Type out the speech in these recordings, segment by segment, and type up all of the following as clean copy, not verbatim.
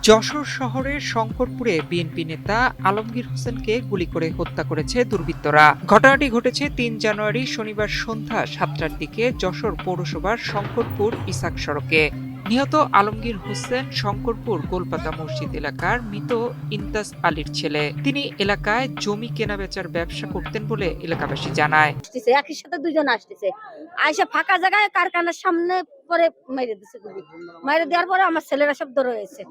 যশোর শহরের শঙ্করপুরে বিএনপি নেতা আলমগীর হোসেনকে গুলি করে হত্যা করেছে দুর্বৃত্তরা। ঘটনাটি ঘটেছে ৩ জানুয়ারি শনিবার সন্ধ্যা ৭টার দিকে যশোর পৌরসভার শঙ্করপুর ইসাক সড়কে। নিহত আলমগীর হোসেন শঙ্করপুর গোলপাতা মসজিদ এলাকার মৃত ইমতাজ আলীর ছেলে। তিনি এলাকায় জমি কেনাবেচার ব্যবসা করতেন বলে এলাকাবাসী জানায়। একই সাথে দুইজন আসতেছে, আইসা ফাঁকা জায়গায় কারখানার সামনে পরে মেরে দিছে গুলি। মেরে দেওয়ার পরে আমার ছেলেরা সব ধরে রয়েছে,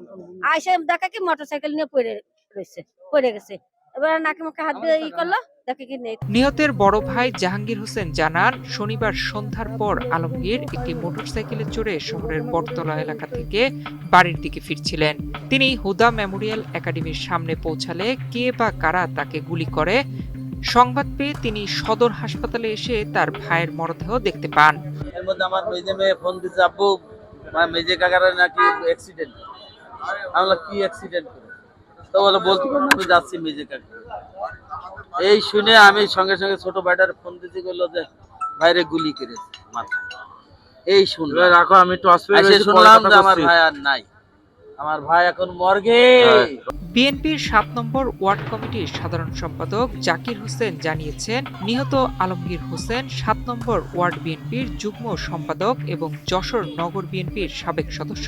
আইসা দেখা কি মোটরসাইকেল নিয়ে পড়ে গেছে। এবার নাকি মুখে হাত দিয়ে করলো, দেখে কি নেই। নিহতের বড় ভাই জাহাঙ্গীর হোসেন জানান, শনিবার সন্ধ্যার পর আলমগীর একটি মোটরসাইকেলে চড়ে শহরের বটতলা এলাকা থেকে বাড়ির দিকে ফিরছিলেন। তিনি হুদা মেমোরিয়াল একাডেমির সামনে পৌঁছালে কে বা কারা তাকে গুলি করে। সংবাদ পেয়ে তিনি সদর হাসপাতালে এসে তার ভাইয়ের মরদেহ দেখতে পান। এর মধ্যে আমার মেজে মেয়ে ফোন দিচ্ছে, আব্বু আমার মেজে কাকার নাকি অ্যাক্সিডেন্ট। আমরা কি অ্যাক্সিডেন্ট করে, তো বলে বলতে পারবো, আমি যাচ্ছি মেজে কাকা। এই শুনে আমি সঙ্গে সঙ্গে ছোট ভাইটার ফোন দিতে গেলো যে বাইরে গুলি করেছে মাথায়। এই শুনলাম, রাখো আমি একটু শুনলাম যে আমার ভাই আর নাই, আমার ভাই এখন মর্গে। বিএনপির ৭ নম্বর ওয়ার্ড কমিটির সাধারণ সম্পাদক জাকির হোসেন জানিয়েছেন, নিহত আলমগীর হোসেন ৭ নম্বর ওয়ার্ড বিএনপির যুগ্ম সম্পাদক এবং যশোর নগর বিএনপির সাবেক সদস্য।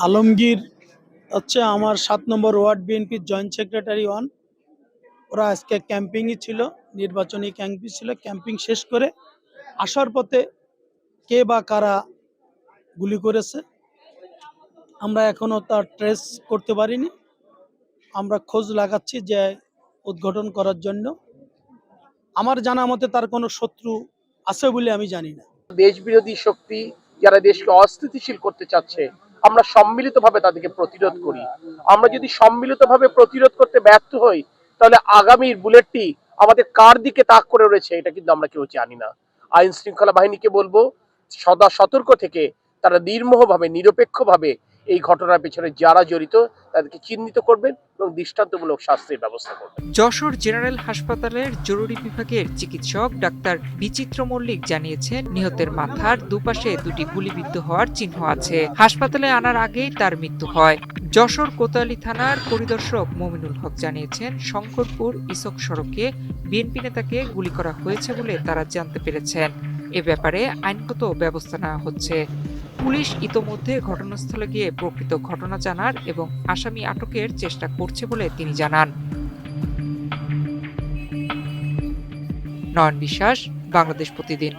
আলমগীর হচ্ছে আমার ৭ নম্বর ওয়ার্ড বিএনপির জয়েন্ট সেক্রেটারি 1। ওরা আজকে ক্যাম্পিংই ছিল, নির্বাচনী ক্যাম্পিং ছিল। ক্যাম্পিং শেষ করে আসার পথে কে বা কারা গুলি করেছে আমরা এখনো তার ট্রেস করতে পারিনি। আমরা খোঁজ লাগাচ্ছি যে উদ্ঘাটন করার জন্য। আমার জানা মতে তার কোনো শত্রু আছে বলে আমি জানি না। দেশ বিরোধী শক্তি যারা দেশকে অস্থিতিশীল করতে চাচ্ছে, আমরা সম্মিলিতভাবে তাদেরকে প্রতিরোধ করি। আমরা যদি সম্মিলিতভাবে প্রতিরোধ করতে ব্যর্থ হই, তাহলে আগামীর বুলেটটি আমাদের কার দিকে তাক করে রয়েছে এটা কিন্তু আমরা কেউ জানি না। আইন শৃঙ্খলা বাহিনীকে বলবো সদা সতর্ক থেকে তারা নির্মোহভাবে নিরপেক্ষভাবে এই ঘটনার পেছনে যারা জড়িত তাদেরকে চিহ্নিত করবেন এবং দৃষ্টান্তমূলক শাস্তির ব্যবস্থা করবেন। যশোর জেনারেল হাসপাতালের জরুরি বিভাগের চিকিৎসক ডাক্তার বিচিত্র মল্লিক জানিয়েছেন, নিহতের মাথার দুপাশে দুটি গুলিবিদ্ধ হওয়ার চিহ্ন আছে। হাসপাতালে আনার আগেই তার মৃত্যু হয়। যশোর কোতোয়ালি থানার পরিদর্শক মমিনুল হক জানিয়েছেন, শঙ্করপুর ইসক সড়কে বিএনপি নেতাকে গুলি করা হয়েছে বলে তারা জানতে পেরেছেন। এ ব্যাপারে আইনগত ব্যবস্থা নেওয়া হচ্ছে। পুলিশ ইতোমধ্যে ঘটনাস্থলে গিয়ে প্রকৃত ঘটনা জানার এবং আসামি আটকের চেষ্টা করছে বলে তিনি জানান। নয়ন বিশ্বাস, বাংলাদেশ প্রতিদিন।